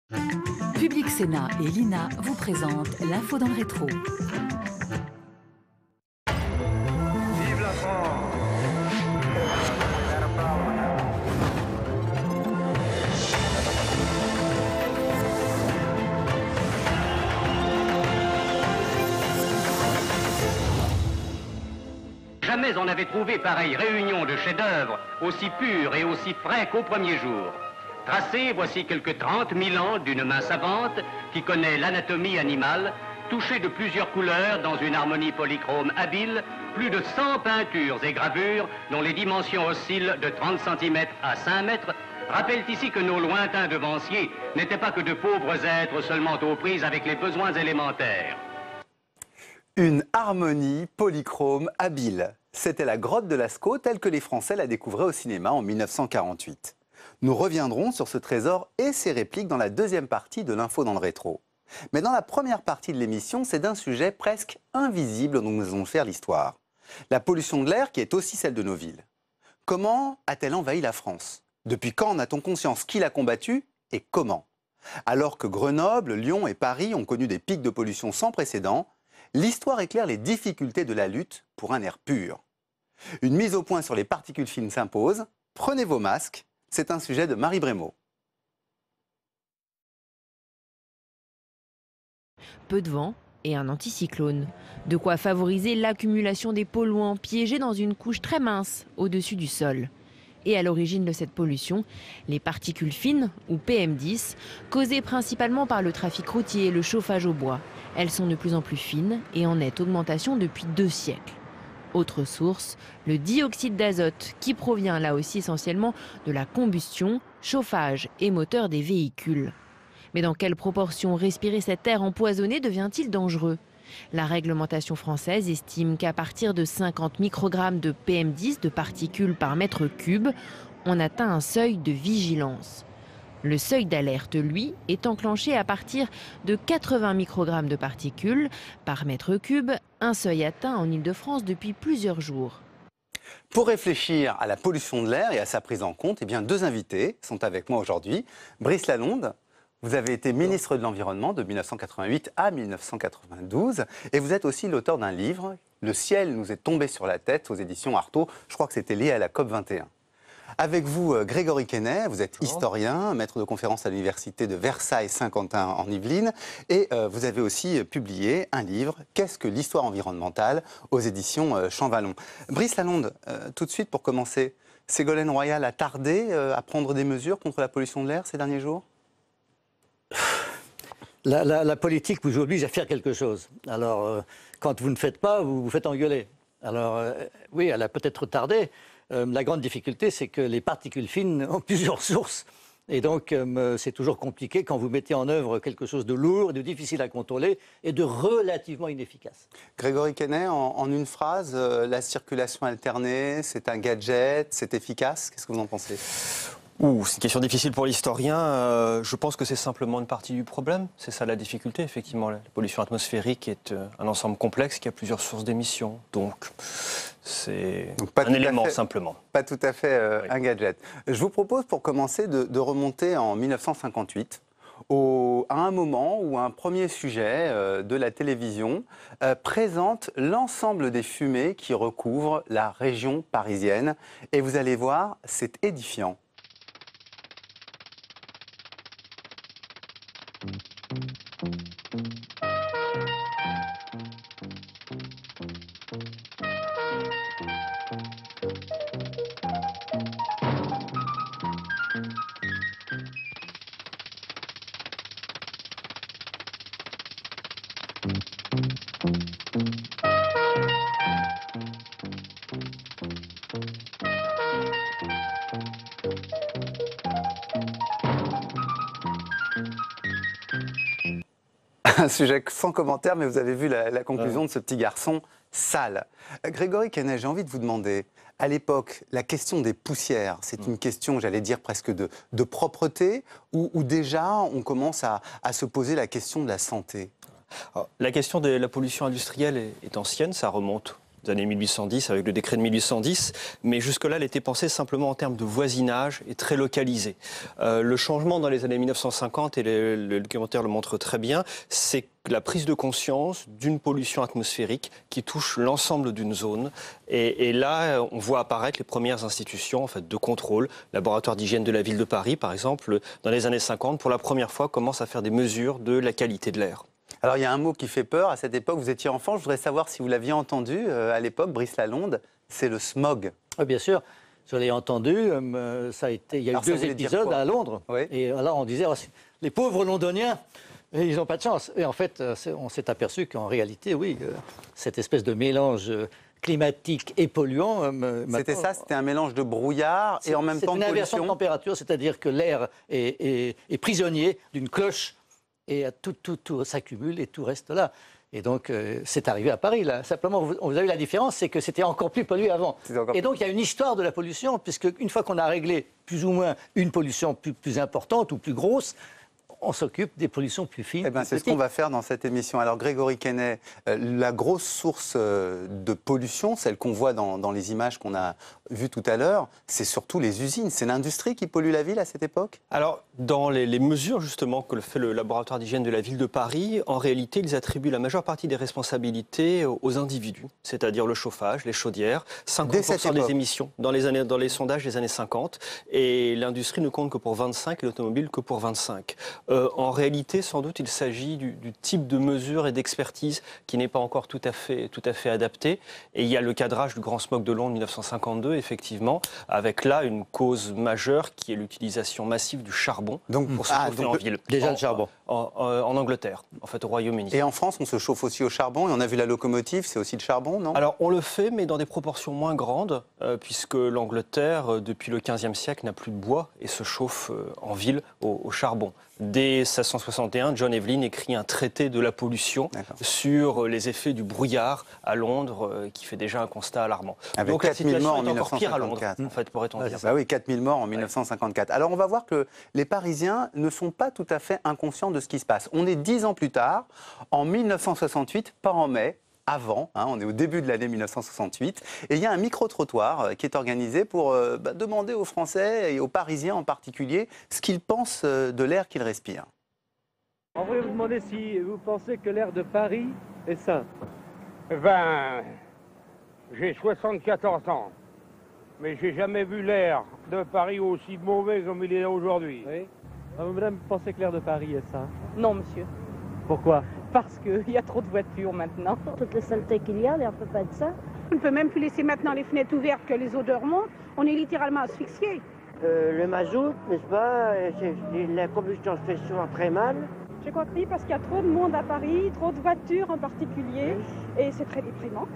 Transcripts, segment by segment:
Public Sénat et l'INA vous présentent l'info dans le rétro. Vive la France! Jamais on n'avait trouvé pareille réunion de chefs-d'œuvre aussi purs et aussi frais qu'au premier jour. Tracés, voici quelques 30 000 ans d'une main savante qui connaît l'anatomie animale, touchée de plusieurs couleurs dans une harmonie polychrome habile, plus de 100 peintures et gravures dont les dimensions oscillent de 30 cm à 5 mètres, rappellent ici que nos lointains devanciers n'étaient pas que de pauvres êtres seulement aux prises avec les besoins élémentaires. Une harmonie polychrome habile. C'était la grotte de Lascaux telle que les Français la découvraient au cinéma en 1948. Nous reviendrons sur ce trésor et ses répliques dans la deuxième partie de l'info dans le rétro. Mais dans la première partie de l'émission, c'est d'un sujet presque invisible dont nous allons faire l'histoire. La pollution de l'air qui est aussi celle de nos villes. Comment a-t-elle envahi la France? Depuis quand en a-t-on conscience? Qui l'a combattue et comment? Alors que Grenoble, Lyon et Paris ont connu des pics de pollution sans précédent, l'histoire éclaire les difficultés de la lutte pour un air pur. Une mise au point sur les particules fines s'impose. Prenez vos masques. C'est un sujet de Marie Brémaud. Peu de vent et un anticyclone. De quoi favoriser l'accumulation des polluants piégés dans une couche très mince au-dessus du sol. Et à l'origine de cette pollution, les particules fines, ou PM10, causées principalement par le trafic routier et le chauffage au bois. Elles sont de plus en plus fines et en nette augmentation depuis 2 siècles. Autre source, le dioxyde d'azote, qui provient là aussi essentiellement de la combustion, chauffage et moteur des véhicules. Mais dans quelle proportion respirer cet air empoisonné devient-il dangereux? La réglementation française estime qu'à partir de 50 microgrammes de PM10 de particules par mètre cube, on atteint un seuil de vigilance. Le seuil d'alerte, lui, est enclenché à partir de 80 microgrammes de particules par mètre cube, un seuil atteint en Île-de-France depuis plusieurs jours. Pour réfléchir à la pollution de l'air et à sa prise en compte, eh bien, 2 invités sont avec moi aujourd'hui. Brice Lalonde, vous avez été ministre de l'Environnement de 1988 à 1992 et vous êtes aussi l'auteur d'un livre, Le ciel nous est tombé sur la tête, aux éditions Artaud. Je crois que c'était lié à la COP 21. Avec vous, Grégory Quesnay, vous êtes historien, maître de conférence à l'université de Versailles-Saint-Quentin en Yvelines et vous avez aussi publié un livre, Qu'est-ce que l'histoire environnementale, aux éditions Champvallon. Brice Lalonde, tout de suite pour commencer, Ségolène Royal a tardé à prendre des mesures contre la pollution de l'air ces derniers jours? La politique vous oblige à faire quelque chose. Alors, quand vous ne faites pas, vous vous faites engueuler. Alors, oui, elle a peut-être tardé. La grande difficulté, c'est que les particules fines ont plusieurs sources. Et donc, c'est toujours compliqué quand vous mettez en œuvre quelque chose de lourd, de difficile à contrôler et de relativement inefficace. Grégory Quesnay, en une phrase, la circulation alternée, c'est un gadget, c'est efficace? Qu'est-ce que vous en pensez? C'est une question difficile pour l'historien. Je pense que c'est simplement une partie du problème. C'est ça la difficulté, effectivement. La pollution atmosphérique est un ensemble complexe qui a plusieurs sources d'émissions. Donc, c'est un élément, simplement. Pas tout à fait Oui. un gadget. Je vous propose, pour commencer, de remonter en 1958, à un moment où un premier sujet de la télévision présente l'ensemble des fumées qui recouvrent la région parisienne. Et vous allez voir, c'est édifiant. Un sujet sans commentaire, mais vous avez vu la conclusion de ce petit garçon sale. Grégory Quesnay, j'ai envie de vous demander, à l'époque, la question des poussières, c'est une question, j'allais dire, presque de propreté, ou déjà on commence à se poser la question de la santé? Alors, la question de la pollution industrielle est ancienne, ça remonte années 1810 avec le décret de 1810, mais jusque-là, elle était pensée simplement en termes de voisinage et très localisée. Le changement dans les années 1950, et le documentaire le montre très bien, c'est la prise de conscience d'une pollution atmosphérique qui touche l'ensemble d'une zone. Et là, on voit apparaître les premières institutions en fait, de contrôle. Laboratoire d'hygiène de la ville de Paris, par exemple, dans les années 50, pour la première fois, commence à faire des mesures de la qualité de l'air. Alors, il y a un mot qui fait peur. À cette époque, vous étiez enfant. Je voudrais savoir si vous l'aviez entendu à l'époque, Brice Lalonde. C'est le smog. Oui, bien sûr. Je l'ai entendu. Ça a été, il y a eu 2 épisodes à Londres. Oui. Et alors, on disait, oh, les pauvres londoniens, ils n'ont pas de chance. Et en fait, on s'est aperçu qu'en réalité, oui, cette espèce de mélange climatique et polluant... C'était ça, c'était un mélange de brouillard et en même temps de pollution. C'est une inversion de température, c'est-à-dire que l'air est prisonnier d'une cloche et tout s'accumule et tout reste là. Et donc, c'est arrivé à Paris, là. Simplement, vous avez la différence, c'est que c'était encore plus pollué avant. Et donc, il y a une histoire de la pollution, puisque une fois qu'on a réglé plus ou moins une pollution plus importante ou plus grosse, on s'occupe des pollutions plus fines. Eh ben, c'est ce qu'on va faire dans cette émission. Alors, Grégory Quesnay, la grosse source de pollution, celle qu'on voit dans les images qu'on a vues tout à l'heure, c'est surtout les usines. C'est l'industrie qui pollue la ville à cette époque? Alors, dans les mesures justement que fait le laboratoire d'hygiène de la ville de Paris, en réalité, ils attribuent la majeure partie des responsabilités aux individus, c'est-à-dire le chauffage, les chaudières, 50% des émissions dans les sondages des années 50, et l'industrie ne compte que pour 25 et l'automobile que pour 25. En réalité, sans doute, il s'agit du type de mesure et d'expertise qui n'est pas encore tout à fait adapté. Et il y a le cadrage du grand smog de Londres 1952, effectivement, avec là une cause majeure qui est l'utilisation massive du charbon pour se chauffer en ville. Déjà le charbon. En Angleterre, en fait, au Royaume-Uni. Et en France, on se chauffe aussi au charbon. Et on a vu la locomotive, c'est aussi le charbon, non? Alors, on le fait, mais dans des proportions moins grandes, puisque l'Angleterre, depuis le XVe siècle, n'a plus de bois et se chauffe en ville au charbon. Dès 1661, John Evelyn écrit un traité de la pollution sur les effets du brouillard à Londres, qui fait déjà un constat alarmant. Avec donc 4 000 morts en est encore pire à 1954. Londres, en fait, pourrait-on dire. Bah oui, 4 000 morts en 1954. Alors on va voir que les Parisiens ne sont pas tout à fait inconscients de ce qui se passe. On est 10 ans plus tard, en 1968, pas en mai, avant, on est au début de l'année 1968, et il y a un micro-trottoir qui est organisé pour demander aux Français et aux Parisiens en particulier ce qu'ils pensent de l'air qu'ils respirent. On voulait vous demander si vous pensez que l'air de Paris est sain. Ben, j'ai 74 ans, mais j'ai jamais vu l'air de Paris aussi mauvais comme il est aujourd'hui. Oui. Madame, vous pensez que l'air de Paris est sain? Non, monsieur. Pourquoi? Parce qu'il y a trop de voitures maintenant. Toutes les saletés qu'il y a, l'air ne peut pas être ça. On ne peut même plus laisser maintenant les fenêtres ouvertes que les odeurs montent. On est littéralement asphyxié. Le mazout, n'est-ce pas? La combustion se fait souvent très mal. Je crois que oui, parce qu'il y a trop de monde à Paris, trop de voitures en particulier, et c'est très déprimant.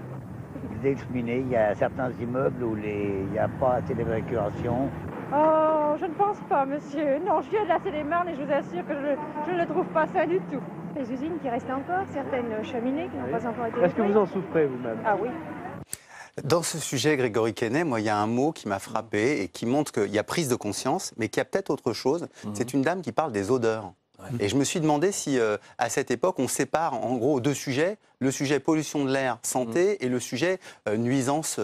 Des cheminées, il y a certains immeubles où il n'y a pas assez d'évacuation. Oh, je ne pense pas, monsieur. Non, je viens de la Seine-et-Marne et je vous assure que je ne le trouve pas ça du tout. Les usines qui restent encore, certaines cheminées qui n'ont pas encore été... Est-ce que vous en souffrez vous-même? Ah oui. Dans ce sujet, Grégory Quesnay, moi, il y a un mot qui m'a frappé et qui montre qu'il y a prise de conscience, mais qu'il y a peut-être autre chose. C'est une dame qui parle des odeurs. Et je me suis demandé si, à cette époque, on sépare en gros deux sujets, le sujet pollution de l'air, santé, et le sujet nuisance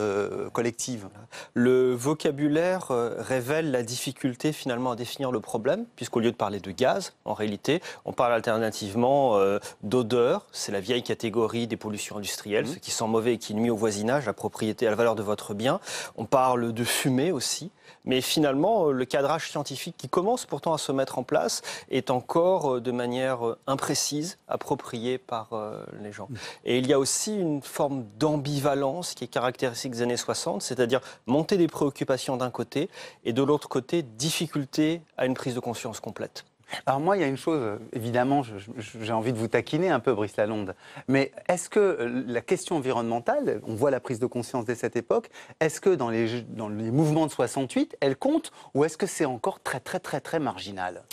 collective. Le vocabulaire révèle la difficulté finalement à définir le problème, puisqu'au lieu de parler de gaz, en réalité, on parle alternativement d'odeur. C'est la vieille catégorie des pollutions industrielles, ce qui sent mauvais et qui nuit au voisinage, à la propriété, à la valeur de votre bien. On parle de fumée aussi. Mais finalement, le cadrage scientifique qui commence pourtant à se mettre en place est encore de manière imprécise, approprié par les gens. Et il y a aussi une forme d'ambivalence qui est caractéristique des années 60, c'est-à-dire montée des préoccupations d'un côté et de l'autre côté, difficulté à une prise de conscience complète. Alors moi, il y a une chose, évidemment, j'ai envie de vous taquiner un peu, Brice Lalonde, mais est-ce que la question environnementale, on voit la prise de conscience dès cette époque, est-ce que dans les mouvements de 68, elle compte, ou est-ce que c'est encore très marginal?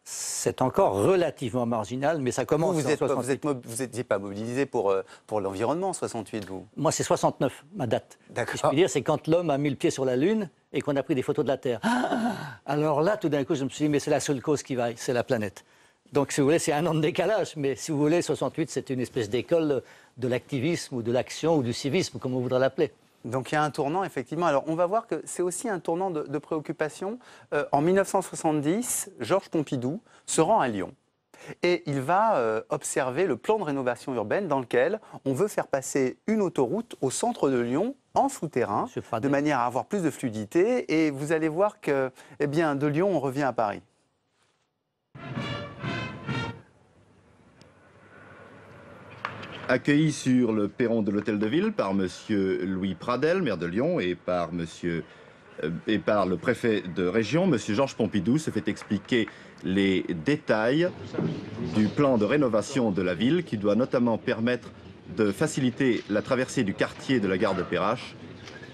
C'est encore relativement marginal, mais ça commence vous en n'étiez pas mobilisé pour l'environnement en 68, vous? Moi, c'est 69, ma date. D'accord. Je peux dire, c'est quand l'homme a mis le pied sur la Lune et qu'on a pris des photos de la Terre. Alors là, tout d'un coup, je me suis dit, mais c'est la seule cause qui vaille, c'est la planète. Donc, si vous voulez, c'est un an de décalage. Mais si vous voulez, 68, c'est une espèce d'école de l'activisme ou de l'action ou du civisme, comme on voudrait l'appeler. Donc il y a un tournant, effectivement. Alors on va voir que c'est aussi un tournant de préoccupation. En 1970, Georges Pompidou se rend à Lyon. Et il va observer le plan de rénovation urbaine dans lequel on veut faire passer une autoroute au centre de Lyon en souterrain, de manière à avoir plus de fluidité. Et vous allez voir que, eh bien, de Lyon, on revient à Paris. Accueilli sur le perron de l'Hôtel de Ville par M. Louis Pradel, maire de Lyon, et par le préfet de région, M. Georges Pompidou, se fait expliquer les détails du plan de rénovation de la ville qui doit notamment permettre de faciliter la traversée du quartier de la gare de Perrache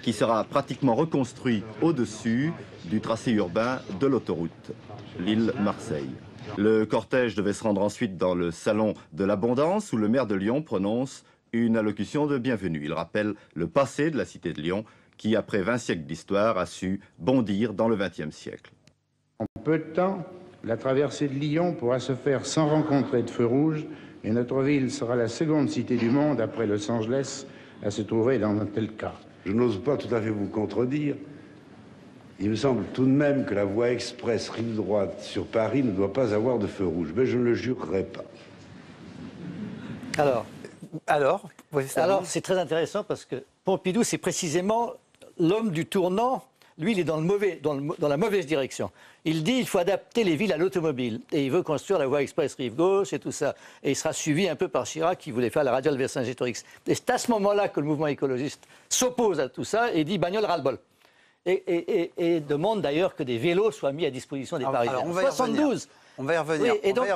qui sera pratiquement reconstruit au-dessus du tracé urbain de l'autoroute Lille-Marseille. Le cortège devait se rendre ensuite dans le salon de l'Abondance où le maire de Lyon prononce une allocution de bienvenue. Il rappelle le passé de la cité de Lyon qui, après 20 siècles d'histoire, a su bondir dans le XXe siècle. En peu de temps, la traversée de Lyon pourra se faire sans rencontrer de feu rouge et notre ville sera la seconde cité du monde après Los Angeles à se trouver dans un tel cas. Je n'ose pas tout à fait vous contredire. Il me semble tout de même que la voie express rive droite sur Paris ne doit pas avoir de feu rouge, mais je ne le jurerai pas. Alors, c'est très intéressant parce que Pompidou, c'est précisément l'homme du tournant. Lui, il est dans la mauvaise direction. Il dit qu'il faut adapter les villes à l'automobile. Et il veut construire la voie express rive gauche et tout ça. Et il sera suivi un peu par Chirac qui voulait faire la radiale Vercingétorix. Et c'est à ce moment-là que le mouvement écologiste s'oppose à tout ça et dit bagnole ras-le-bol. Et demande d'ailleurs que des vélos soient mis à disposition des Parisiens. Alors, on va 72. On va y revenir. Oui, et donc,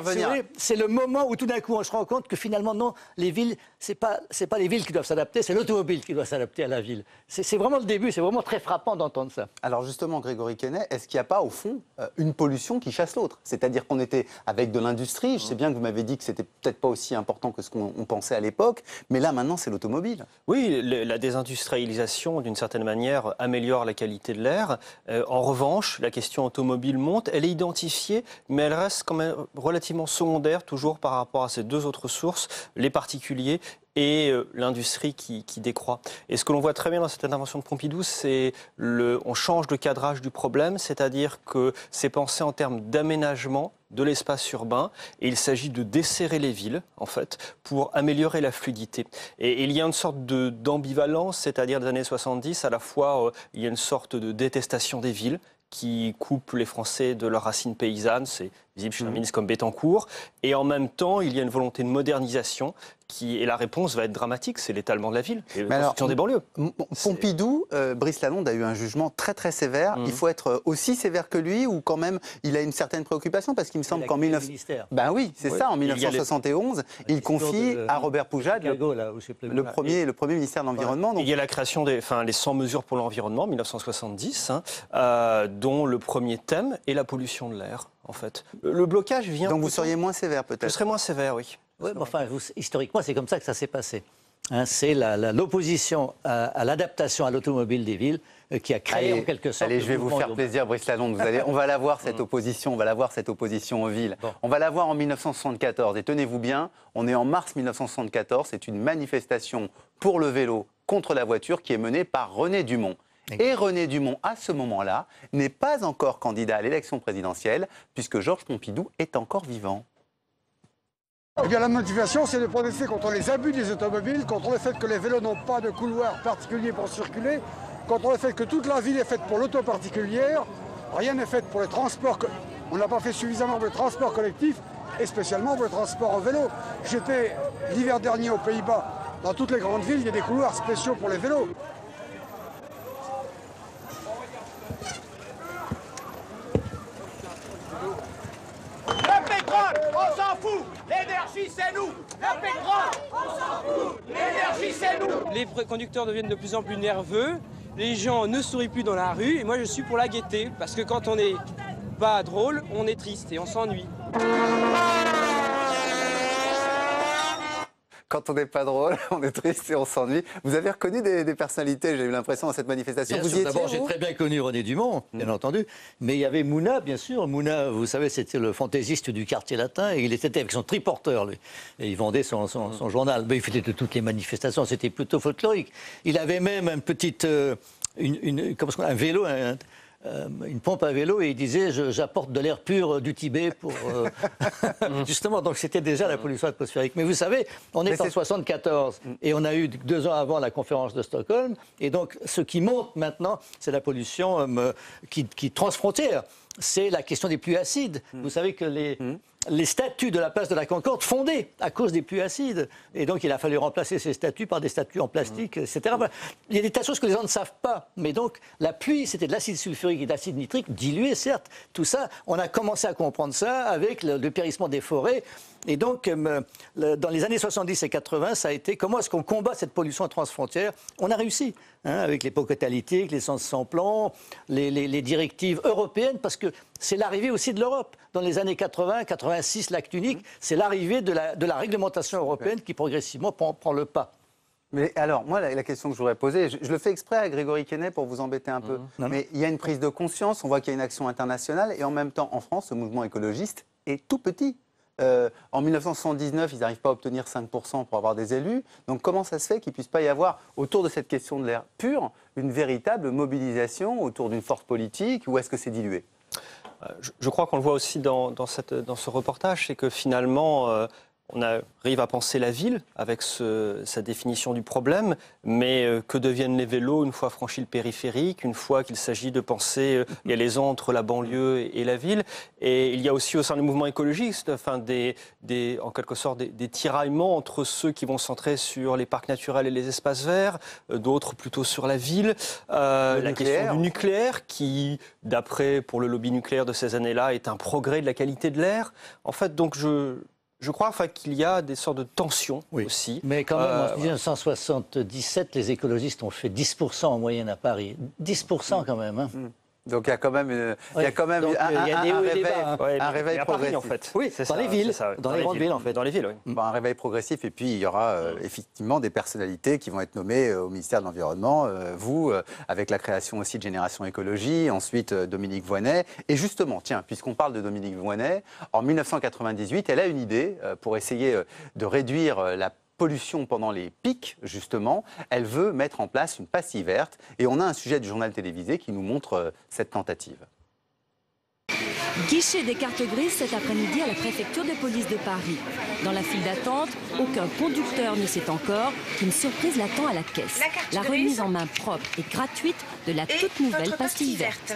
c'est le moment où tout d'un coup on se rend compte que finalement, non, les villes, c'est pas les villes qui doivent s'adapter, c'est l'automobile qui doit s'adapter à la ville. C'est vraiment le début, c'est vraiment très frappant d'entendre ça. Alors justement, Grégory Quesnay, est-ce qu'il n'y a pas au fond une pollution qui chasse l'autre? C'est-à-dire qu'on était avec de l'industrie, je sais bien que vous m'avez dit que c'était peut-être pas aussi important que ce qu'on pensait à l'époque, mais là maintenant c'est l'automobile. Oui, la désindustrialisation d'une certaine manière améliore la qualité de l'air. En revanche, la question automobile monte, elle est identifiée, mais elle reste quand même relativement secondaire, toujours par rapport à ces deux autres sources, les particuliers et l'industrie qui décroît. Et ce que l'on voit très bien dans cette intervention de Pompidou, c'est on change de cadrage du problème, c'est-à-dire que c'est pensé en termes d'aménagement de l'espace urbain et il s'agit de desserrer les villes, en fait, pour améliorer la fluidité. Et il y a une sorte d'ambivalence, c'est-à-dire des années 70, à la fois il y a une sorte de détestation des villes qui coupe les Français de leurs racines paysannes, c'est visible chez un ministre comme Bettencourt, et en même temps, il y a une volonté de modernisation et la réponse va être dramatique, c'est l'étalement de la ville et la construction des banlieues. Pompidou, Brice Lalonde a eu un jugement très très sévère. Il faut être aussi sévère que lui ou quand même il a une certaine préoccupation parce qu'il me semble qu'en 1971, il confie à Robert Poujade le premier ministère de l'Environnement. Il y a la création les 100 mesures pour l'environnement, 1970, dont le premier thème est la pollution de l'air. En fait, le blocage vient. Donc vous seriez moins sévère peut-être. Je serais moins sévère, oui. Oui, mais enfin, historiquement, c'est comme ça que ça s'est passé. C'est l'opposition à l'adaptation à l'automobile des villes qui a créé en quelque sorte. Allez, je vais vous faire plaisir, Brice Lalonde. On va la voir cette opposition. On va la voir cette opposition aux villes. Bon. On va la voir en 1974. Et tenez-vous bien, on est en mars 1974. C'est une manifestation pour le vélo contre la voiture qui est menée par René Dumont. Et René Dumont, à ce moment-là, n'est pas encore candidat à l'élection présidentielle, puisque Georges Pompidou est encore vivant. Eh bien, la motivation, c'est de protester contre les abus des automobiles, contre le fait que les vélos n'ont pas de couloir particulier pour circuler, contre le fait que toute la ville est faite pour l'auto particulière, rien n'est fait pour les transports. On n'a pas fait suffisamment de transports collectifs, et spécialement pour le transport en vélo. J'étais l'hiver dernier aux Pays-Bas. Dans toutes les grandes villes, il y a des couloirs spéciaux pour les vélos. On s'en fout. L'énergie, c'est nous. Le pétrole, on s'en fout. L'énergie, c'est nous. Les conducteurs deviennent de plus en plus nerveux. Les gens ne sourient plus dans la rue. Et moi, je suis pour la gaieté. Parce que quand on n'est pas drôle, on est triste et on s'ennuie. quand on n'est pas drôle, on est triste et on s'ennuie. Vous avez reconnu des personnalités, j'ai eu l'impression, dans cette manifestation. Bien sûr, d'abord, j'ai très bien connu René Dumont, bien entendu. Mais il y avait Mouna, bien sûr. Mouna, vous savez, c'était le fantaisiste du quartier latin. Et il était avec son triporteur, lui. Et il vendait son journal. Mais il faisait de toutes les manifestations. C'était plutôt folklorique. Il avait même un petit... un vélo... une pompe à vélo et il disait j'apporte de l'air pur du Tibet pour justement, donc c'était déjà la pollution atmosphérique. Mais vous savez, on est en 1974 et on a eu 2 ans avant la conférence de Stockholm et donc ce qui monte maintenant, c'est la pollution qui transfrontière. C'est la question des pluies acides. Vous savez que les statues de la place de la Concorde fondaient à cause des pluies acides. Et donc, il a fallu remplacer ces statues par des statues en plastique, etc. Il y a des tas de choses que les gens ne savent pas. Mais donc, la pluie, c'était de l'acide sulfurique et de l'acide nitrique, dilué, certes. Tout ça, on a commencé à comprendre ça avec le périssement des forêts. Et donc, dans les années 70 et 80, ça a été comment est-ce qu'on combat cette pollution transfrontière. On a réussi, avec les pots catalytiques, l'essence sans plomb, les directives européennes, parce que c'est l'arrivée aussi de l'Europe. Dans les années 80, 86, l'acte unique, c'est l'arrivée de la réglementation européenne qui progressivement prend le pas. Mais alors, moi, la question que je voudrais poser, je le fais exprès à Grégory Quesnay pour vous embêter un peu, mais il y a une prise de conscience, on voit qu'il y a une action internationale, et en même temps, en France, ce mouvement écologiste est tout petit. En 1979, ils n'arrivent pas à obtenir 5% pour avoir des élus. Donc comment ça se fait qu'il ne puisse pas y avoir, autour de cette question de l'air pur, une véritable mobilisation autour d'une force politique, ou est-ce que c'est dilué ? Je crois qu'on le voit aussi dans ce reportage, c'est que finalement, on arrive à penser la ville avec sa définition du problème, mais que deviennent les vélos une fois franchi le périphérique, une fois qu'il s'agit de penser les liaisons entre la banlieue et la ville. Et il y a aussi au sein du mouvement écologiste en quelque sorte des tiraillements entre ceux qui vont se centrer sur les parcs naturels et les espaces verts, d'autres plutôt sur la ville. La question du nucléaire qui, d'après pour le lobby nucléaire de ces années-là, est un progrès de la qualité de l'air. En fait, donc je crois qu'il y a des sortes de tensions aussi. Mais quand même, en 1977, les écologistes ont fait 10% en moyenne à Paris. 10% quand même. Hein. Donc il y a quand même, un réveil progressif. En fait. Oui, dans les villes, dans les grandes villes en fait. Dans les villes, oui. Bon, un réveil progressif et puis il y aura effectivement des personnalités qui vont être nommées au ministère de l'Environnement, vous, avec la création aussi de Génération Écologie, ensuite Dominique Voynet. Et justement, tiens, puisqu'on parle de Dominique Voynet, en 1998, elle a une idée pour essayer de réduire la pollution pendant les pics, justement. Elle veut mettre en place une pastille verte. Et on a un sujet du journal télévisé qui nous montre cette tentative. Guichet des cartes grises cet après-midi à la préfecture de police de Paris. Dans la file d'attente, aucun conducteur ne sait encore qu'une surprise l'attend à la caisse. La remise en main propre et gratuite de la toute nouvelle pastille verte.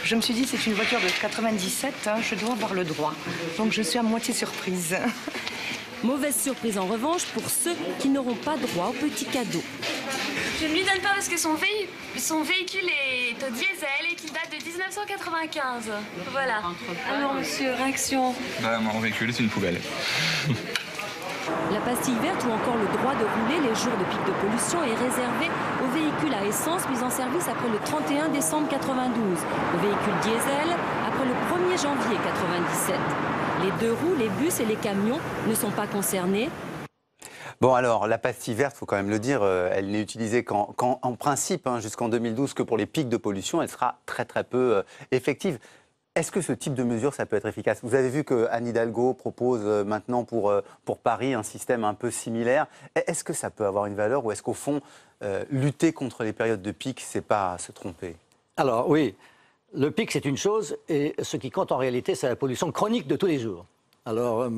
Je me suis dit, c'est une voiture de 97, je dois avoir le droit. Donc je suis à moitié surprise. Mauvaise surprise en revanche pour ceux qui n'auront pas droit au petit cadeau. Je ne lui donne pas parce que son véhicule est au diesel et qu'il date de 1995. Voilà. Alors monsieur, réaction? Mon véhicule, c'est une poubelle. La pastille verte ou encore le droit de rouler les jours de pic de pollution est réservé aux véhicules à essence mis en service après le 31 décembre 92, aux véhicules diesel après le 1er janvier 97. Les 2 roues, les bus et les camions ne sont pas concernés. Bon alors, la pastille verte, il faut quand même le dire, elle n'est utilisée en principe jusqu'en 2012 que pour les pics de pollution. Elle sera très très peu effective. Est-ce que ce type de mesure, ça peut être efficace? Vous avez vu qu'Anne Hidalgo propose maintenant pour Paris un système un peu similaire. Est-ce que ça peut avoir une valeur ou est-ce qu'au fond, lutter contre les périodes de pic, c'est pas se tromper? Alors oui, le pic c'est une chose et ce qui compte en réalité, c'est la pollution chronique de tous les jours. Alors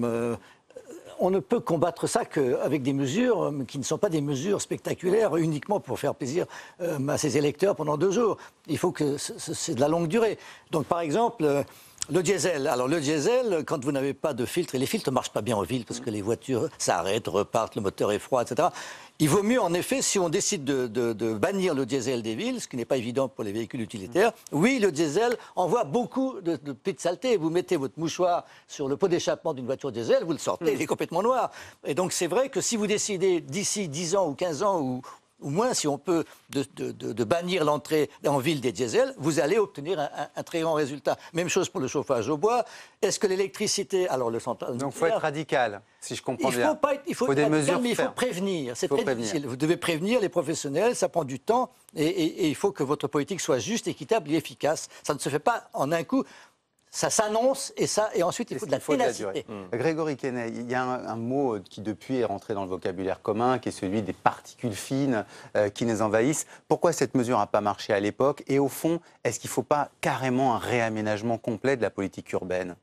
on ne peut combattre ça qu'avec des mesures qui ne sont pas des mesures spectaculaires uniquement pour faire plaisir à ses électeurs pendant 2 jours. Il faut que c'est de la longue durée. Donc par exemple, le diesel. Alors le diesel, quand vous n'avez pas de filtre, et les filtres ne marchent pas bien en ville parce que les voitures s'arrêtent, repartent, le moteur est froid, etc. Il vaut mieux, en effet, si on décide de bannir le diesel des villes, ce qui n'est pas évident pour les véhicules utilitaires, oui, le diesel envoie beaucoup de petites saletés. Vous mettez votre mouchoir sur le pot d'échappement d'une voiture diesel, vous le sortez, il est complètement noir. Et donc c'est vrai que si vous décidez d'ici 10 ans ou 15 ans au moins, si on peut de bannir l'entrée en ville des diesels, vous allez obtenir un très grand résultat. Même chose pour le chauffage au bois. Est-ce que l'électricité... Alors, le central... Donc, il faut être radical, si je comprends bien. Il faut des mesures, mais il faut prévenir. C'est très difficile. Vous devez prévenir les professionnels, ça prend du temps, et il faut que votre politique soit juste, équitable et efficace. Ça ne se fait pas en un coup. Ça s'annonce et ensuite il faut de la ténacité. Grégory Quesnay, il y a un mot qui depuis est rentré dans le vocabulaire commun, qui est celui des particules fines qui nous envahissent. Pourquoi cette mesure n'a pas marché à l'époque? Et au fond, est-ce qu'il ne faut pas carrément un réaménagement complet de la politique urbaine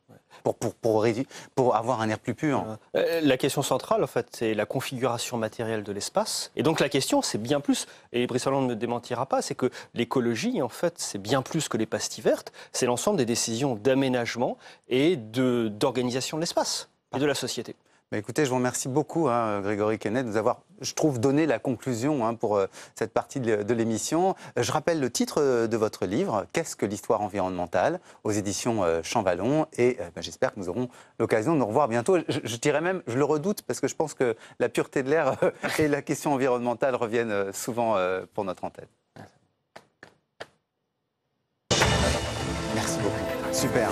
pour avoir un air plus pur? La question centrale, en fait, c'est la configuration matérielle de l'espace. Et donc la question, c'est bien plus, et Brice Hollande ne me démentira pas, c'est que l'écologie, en fait, c'est bien plus que les pastilles vertes, c'est l'ensemble des décisions d'aménagement et d'organisation de l'espace et de la société. Mais écoutez, je vous remercie beaucoup, Grégory Quesnay, de nous avoir, je trouve, donné la conclusion pour cette partie de l'émission. Je rappelle le titre de votre livre, « Qu'est-ce que l'histoire environnementale ?» aux éditions Champvallon. Et j'espère que nous aurons l'occasion de nous revoir bientôt. Je dirais même, je le redoute, parce que je pense que la pureté de l'air et la question environnementale reviennent souvent pour notre antenne. Merci beaucoup. Super.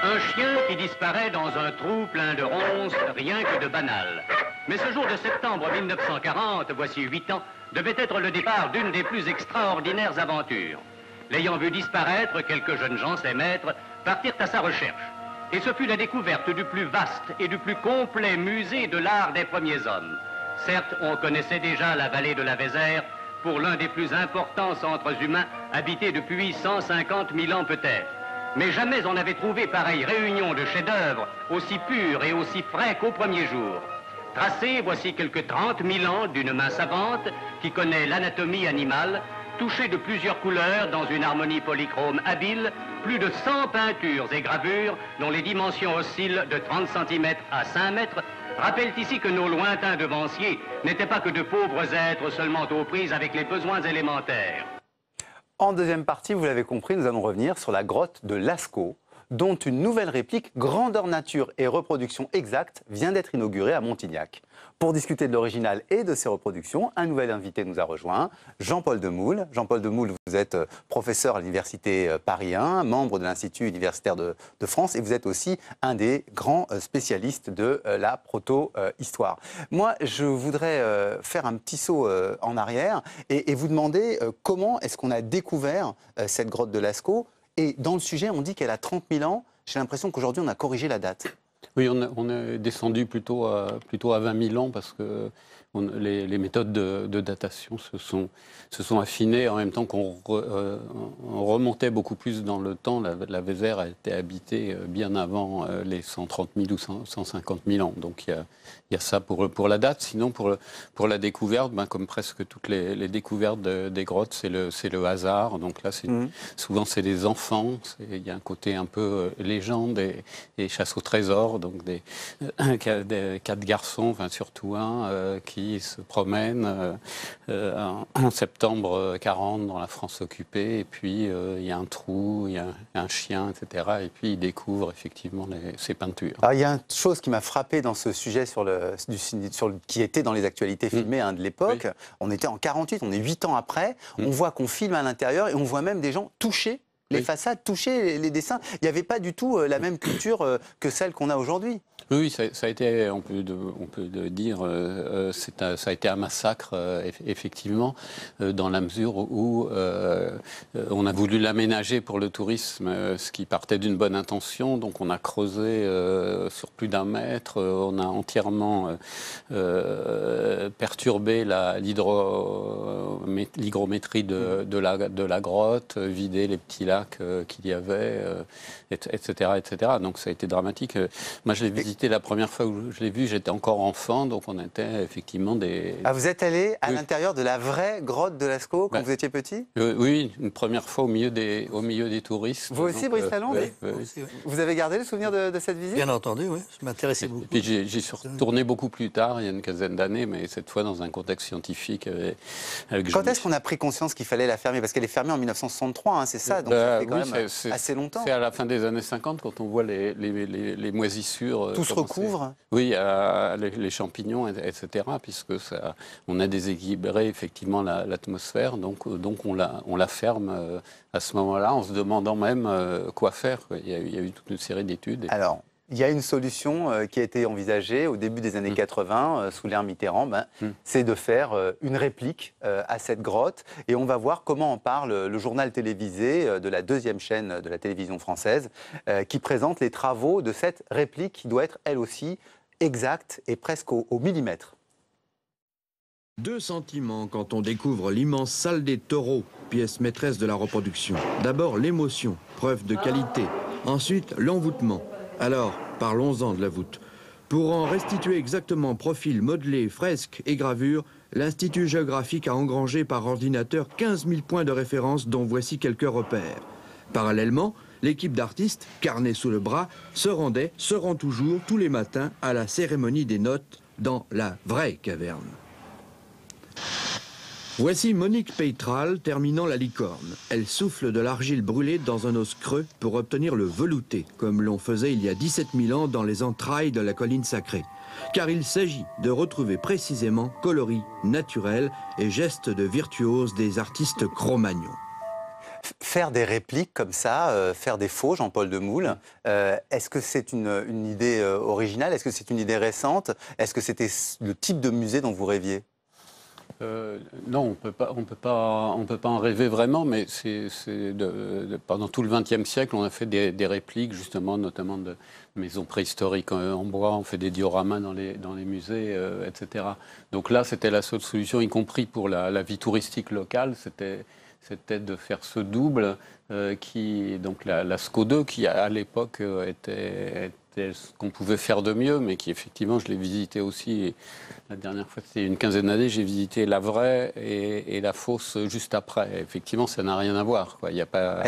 Un chien qui disparaît dans un trou plein de ronces, rien que de banal. Mais ce jour de septembre 1940, voici 8 ans, devait être le départ d'une des plus extraordinaires aventures. L'ayant vu disparaître, quelques jeunes gens, ses maîtres, partirent à sa recherche. Et ce fut la découverte du plus vaste et du plus complet musée de l'art des premiers hommes. Certes, on connaissait déjà la vallée de la Vézère pour l'un des plus importants centres humains habités depuis 150 000 ans peut-être. Mais jamais on n'avait trouvé pareille réunion de chefs-d'œuvre, aussi purs et aussi frais qu'au premier jour. Tracés, voici quelques 30 000 ans d'une main savante qui connaît l'anatomie animale, touchés de plusieurs couleurs dans une harmonie polychrome habile, plus de 100 peintures et gravures dont les dimensions oscillent de 30 cm à 5 mètres, rappellent ici que nos lointains devanciers n'étaient pas que de pauvres êtres seulement aux prises avec les besoins élémentaires. En deuxième partie, vous l'avez compris, nous allons revenir sur la grotte de Lascaux, dont une nouvelle réplique grandeur nature et reproduction exacte vient d'être inaugurée à Montignac. Pour discuter de l'original et de ses reproductions, un nouvel invité nous a rejoint, Jean-Paul Demoule. Jean-Paul Demoule, vous êtes professeur à l'Université Paris 1, membre de l'Institut universitaire de France, et vous êtes aussi un des grands spécialistes de la proto-histoire. Moi, je voudrais faire un petit saut en arrière et vous demander comment est-ce qu'on a découvert cette grotte de Lascaux. Et dans le sujet, on dit qu'elle a 30 000 ans. J'ai l'impression qu'aujourd'hui, on a corrigé la date. Oui, on est descendu plutôt à 20 000 ans parce que les méthodes de datation se sont affinées en même temps qu'on remontait beaucoup plus dans le temps. La Vézère a été habitée bien avant les 130 000 ou 150 000 ans. Donc il y a ça pour la date. Sinon, pour la découverte, comme presque toutes les découvertes des grottes, c'est le hasard. Donc là, souvent, c'est des enfants. Il y a un côté un peu légende et chasse au trésor. Donc quatre garçons, enfin surtout un, qui se promènent en septembre 40 dans la France occupée. Et puis, il y a un trou, il y a un chien, etc. Et puis, ils découvrent effectivement ces peintures. Alors, il y a une chose qui m'a frappé dans ce sujet qui était dans les actualités filmées de l'époque. Oui. On était en 48, on est 8 ans après. On voit qu'on filme à l'intérieur et on voit même des gens toucher les façades, toucher les dessins. Il n'y avait pas du tout la même culture que celle qu'on a aujourd'hui. Oui, ça a été, on peut dire, ça a été un massacre, effectivement, dans la mesure où on a voulu l'aménager pour le tourisme, ce qui partait d'une bonne intention. Donc on a creusé sur plus d'1 mètre, on a entièrement perturbé l'hygrométrie de la grotte, vidé les petits lacs qu'il y avait, etc., etc. Donc ça a été dramatique. Moi, je l'ai visité la première fois où je l'ai vu, j'étais encore enfant, donc on était effectivement des... Ah, vous êtes allé à l'intérieur de la vraie grotte de Lascaux quand vous étiez petit? Oui, une première fois au milieu des touristes. Vous aussi, Brice Lalonde? Vous avez gardé le souvenir de cette visite? Bien entendu, oui. Ça m'intéressait beaucoup. Et puis j'y suis retourné beaucoup plus tard, il y a une quinzaine d'années, mais cette fois dans un contexte scientifique. Quand est-ce qu'on a pris conscience qu'il fallait la fermer? Parce qu'elle est fermée en 1963, c'est ça? Donc ça fait quand même assez longtemps. C'est à la fin des années 50 quand on voit les moisissures. Tout se recouvre. Oui, les champignons, etc. Puisque on a déséquilibré effectivement l'atmosphère, donc on la ferme à ce moment-là, en se demandant même quoi faire. Il y a eu toute une série d'études. Alors, il y a une solution qui a été envisagée au début des années 80 sous l'ère Mitterrand, c'est de faire une réplique à cette grotte. Et on va voir comment en parle le journal télévisé de la 2e chaîne de la télévision française, qui présente les travaux de cette réplique qui doit être elle aussi exacte et presque au millimètre. Deux sentiments quand on découvre l'immense salle des taureaux, pièce maîtresse de la reproduction. D'abord l'émotion, preuve de qualité. Ensuite l'envoûtement. Alors, parlons-en de la voûte. Pour en restituer exactement profil, modelé, fresques et gravures, l'Institut géographique a engrangé par ordinateur 15 000 points de référence dont voici quelques repères. Parallèlement, l'équipe d'artistes, carnet sous le bras, se rend toujours tous les matins à la cérémonie des notes dans la vraie caverne. Voici Monique Peitral terminant la licorne. Elle souffle de l'argile brûlée dans un os creux pour obtenir le velouté, comme l'on faisait il y a 17 000 ans dans les entrailles de la colline sacrée. Car il s'agit de retrouver précisément coloris naturels et gestes de virtuose des artistes Cro-Magnons. Faire des répliques comme ça, faire des faux, Jean-Paul Demoule, est-ce que c'est une idée originale? Est-ce que c'est une idée récente? Est-ce que c'était le type de musée dont vous rêviez? Non, on peut pas en rêver vraiment, mais pendant tout le XXe siècle, on a fait des répliques, justement, notamment de maisons préhistoriques en bois, on fait des dioramas dans les musées, etc. Donc là, c'était la seule solution, y compris pour la vie touristique locale, c'était de faire ce double, donc la SCO 2, qui à l'époque était ce qu'on pouvait faire de mieux, mais qui effectivement, je l'ai visité aussi. Et la dernière fois, c'était une quinzaine d'années, j'ai visité la vraie et la fausse juste après. Et effectivement, ça n'a rien à voir, quoi. Il y a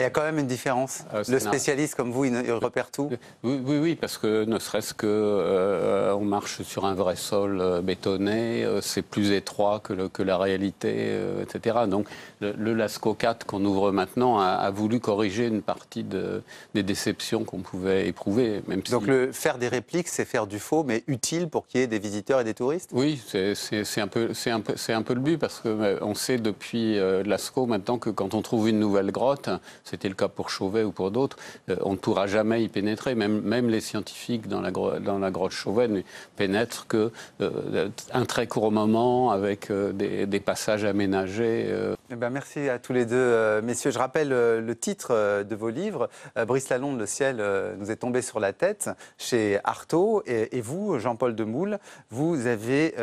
quand même une différence. Le spécialiste comme vous, il repère tout. Oui, parce que ne serait-ce que on marche sur un vrai sol bétonné, c'est plus étroit que la réalité, etc. Donc le Lascaux 4 qu'on ouvre maintenant a voulu corriger une partie des déceptions qu'on pouvait éprouver, même si... Donc faire des répliques, c'est faire du faux, mais utile pour qu'il y ait des visiteurs et des touristes? Oui, c'est un peu le but, parce qu'on sait depuis Lascaux maintenant que quand on trouve une nouvelle grotte, c'était le cas pour Chauvet ou pour d'autres, on ne pourra jamais y pénétrer. Même les scientifiques dans la grotte Chauvet ne pénètrent qu'un très court moment avec des passages aménagés. Eh ben, merci à tous les deux, messieurs. Je rappelle le titre de vos livres. Brice Lalonde, Le ciel nous est tombé sur la tête, chez Artaud. Et vous, Jean-Paul Demoule, vous avez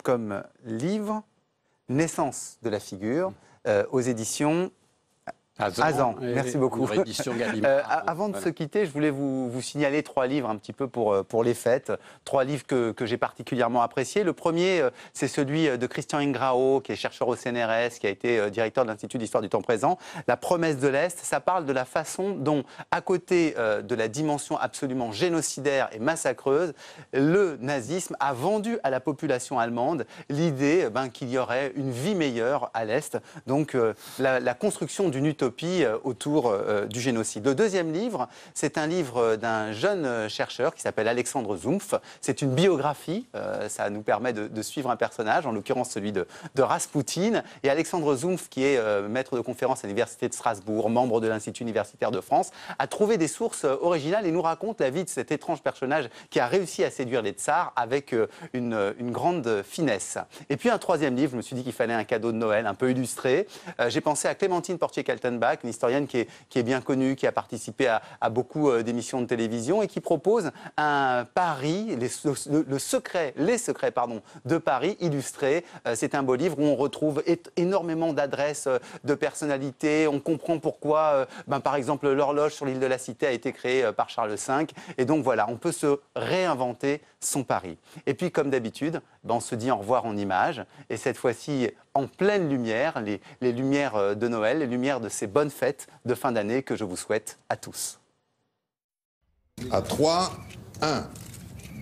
comme livre Naissance de la figure aux éditions Azan. Merci beaucoup. Avant de se quitter, je voulais vous signaler 3 livres un petit peu pour les fêtes. 3 livres que j'ai particulièrement appréciés. Le premier, c'est celui de Christian Ingrao, qui est chercheur au CNRS, qui a été directeur de l'Institut d'histoire du temps présent. La promesse de l'Est, ça parle de la façon dont, à côté de la dimension absolument génocidaire et massacreuse, le nazisme a vendu à la population allemande l'idée qu'il y aurait une vie meilleure à l'Est. Donc la construction d'une utopie autour du génocide. Le deuxième livre, c'est un livre d'un jeune chercheur qui s'appelle Alexandre Zumpf. C'est une biographie, ça nous permet de suivre un personnage, en l'occurrence celui de Raspoutine. Et Alexandre Zumpf, qui est maître de conférence à l'Université de Strasbourg, membre de l'Institut universitaire de France, a trouvé des sources originales et nous raconte la vie de cet étrange personnage qui a réussi à séduire les tsars avec une grande finesse. Et puis un troisième livre, je me suis dit qu'il fallait un cadeau de Noël un peu illustré. J'ai pensé à Clémentine Portier-Kaltenbach, une historienne qui est bien connue, qui a participé à beaucoup d'émissions de télévision et qui propose un Paris, les secrets de Paris illustrés. C'est un beau livre où on retrouve énormément d'adresses de personnalités. On comprend pourquoi, par exemple, l'horloge sur l'île de la Cité a été créée par Charles V. Et donc voilà, on peut se réinventer son Paris. Et puis, comme d'habitude, on se dit au revoir en images. Et cette fois-ci, en pleine lumière, les lumières de Noël, les lumières de ces bonnes fêtes de fin d'année que je vous souhaite à tous. À 3, 1,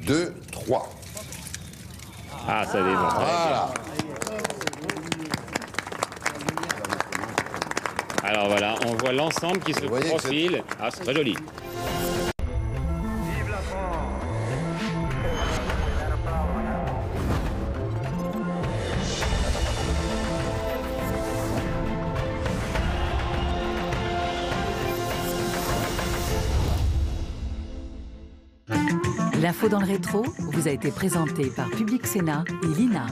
2, 3. Ah, ça démarre. Voilà. Alors voilà, on voit voit l'ensemble qui se profile. Ah, c'est très joli. L'info dans le rétro vous a été présentée par Public Sénat et l'INA.